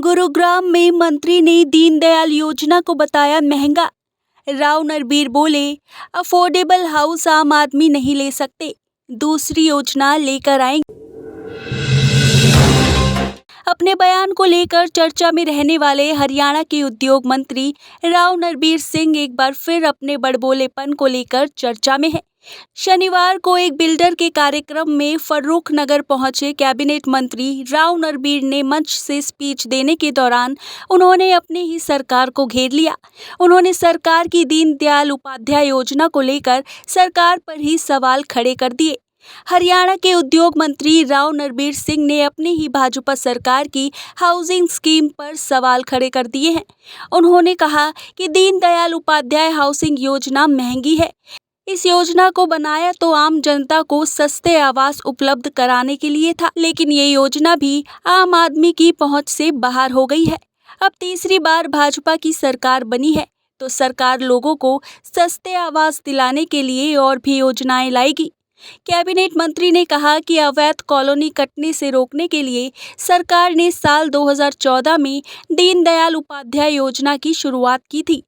गुरुग्राम में मंत्री ने दीनदयाल योजना को बताया महंगा। राव नरबीर बोले, अफोर्डेबल हाउस आम आदमी नहीं ले सकते, दूसरी योजना लेकर आएंगे। अपने बयान को लेकर चर्चा में रहने वाले हरियाणा के उद्योग मंत्री राव नरबीर सिंह एक बार फिर अपने बड़बोलेपन को लेकर चर्चा में है। शनिवार को एक बिल्डर के कार्यक्रम में फर्रुखनगर पहुंचे कैबिनेट मंत्री राव नरबीर ने मंच से स्पीच देने के दौरान उन्होंने अपनी ही सरकार को घेर लिया। उन्होंने सरकार की दीनदयाल उपाध्याय योजना को लेकर सरकार पर ही सवाल खड़े कर दिए। हरियाणा के उद्योग मंत्री राव नरबीर सिंह ने अपनी ही भाजपा सरकार की हाउसिंग स्कीम पर सवाल खड़े कर दिए हैं। उन्होंने कहा कि दीनदयाल उपाध्याय हाउसिंग योजना महंगी है। इस योजना को बनाया तो आम जनता को सस्ते आवास उपलब्ध कराने के लिए था, लेकिन ये योजना भी आम आदमी की पहुंच से बाहर हो गई है। अब तीसरी बार भाजपा की सरकार बनी है तो सरकार लोगों को सस्ते आवास दिलाने के लिए और भी योजनाएं लाएगी। कैबिनेट मंत्री ने कहा कि अवैध कॉलोनी कटने से रोकने के लिए सरकार ने साल 2014 में दीनदयाल उपाध्याय योजना की शुरुआत की थी।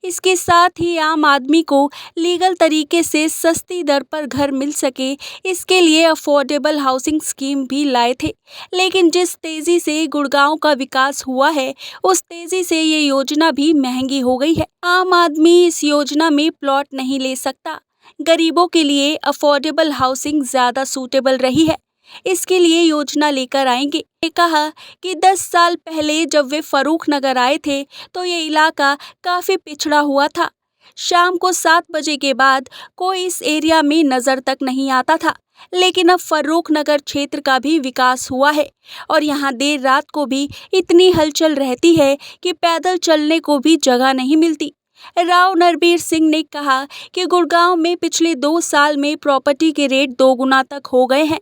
इसके साथ ही आम आदमी को लीगल तरीके से सस्ती दर पर घर मिल सके, इसके लिए अफोर्डेबल हाउसिंग स्कीम भी लाए थे। लेकिन जिस तेजी से गुड़गांव का विकास हुआ है, उस तेजी से ये योजना भी महंगी हो गई है। आम आदमी इस योजना में प्लॉट नहीं ले सकता। गरीबों के लिए अफोर्डेबल हाउसिंग ज़्यादा सूटेबल रही है, इसके लिए योजना लेकर आएंगे। ने कहा कि 10 साल पहले जब वे फर्रुखनगर आए थे तो ये इलाका काफ़ी पिछड़ा हुआ था। शाम को 7 बजे के बाद कोई इस एरिया में नज़र तक नहीं आता था, लेकिन अब फर्रुखनगर क्षेत्र का भी विकास हुआ है और यहाँ देर रात को भी इतनी हलचल रहती है कि पैदल चलने को भी जगह नहीं मिलती। राव नरबीर सिंह ने कहा कि गुड़गांव में पिछले 2 साल में प्रॉपर्टी के रेट 2 गुना तक हो गए हैं।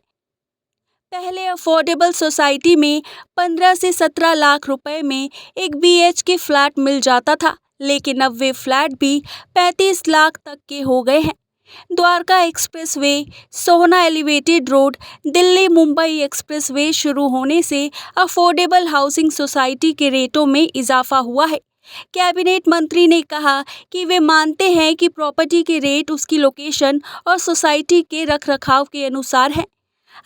पहले अफोर्डेबल सोसाइटी में 15 से 17 लाख रुपए में एक BHK फ्लैट मिल जाता था, लेकिन अब वे फ्लैट भी 35 लाख तक के हो गए हैं। Dwarka expressway, Sohna elevated road, Delhi Mumbai expressway शुरू होने से अफोर्डेबल हाउसिंग सोसाइटी के रेटों में इजाफा हुआ है। कैबिनेट मंत्री ने कहा कि वे मानते हैं कि प्रॉपर्टी के रेट उसकी लोकेशन और सोसाइटी के रखरखाव के अनुसार हैं।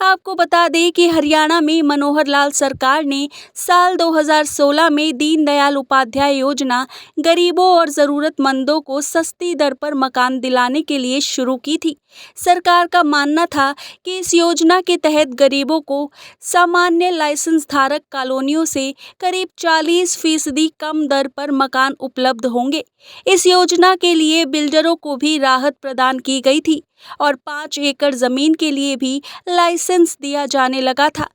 आपको बता दें कि हरियाणा में मनोहर लाल सरकार ने साल 2016 में दीनदयाल उपाध्याय योजना गरीबों और ज़रूरतमंदों को सस्ती दर पर मकान दिलाने के लिए शुरू की थी। सरकार का मानना था कि इस योजना के तहत गरीबों को सामान्य लाइसेंस धारक कॉलोनियों से करीब 40% कम दर पर मकान उपलब्ध होंगे। इस योजना के लिए बिल्डरों को भी राहत प्रदान की गई थी और 5 एकड़ ज़मीन के लिए भी लाइसेंस दिया जाने लगा था।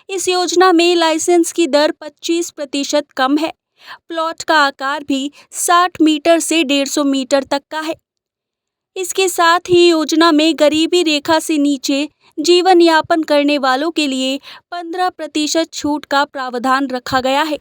इस योजना में लाइसेंस की दर 25% कम है। प्लॉट का आकार भी 60 मीटर से 150 मीटर तक का है। इसके साथ ही योजना में गरीबी रेखा से नीचे जीवन यापन करने वालों के लिए 15% छूट का प्रावधान रखा गया है।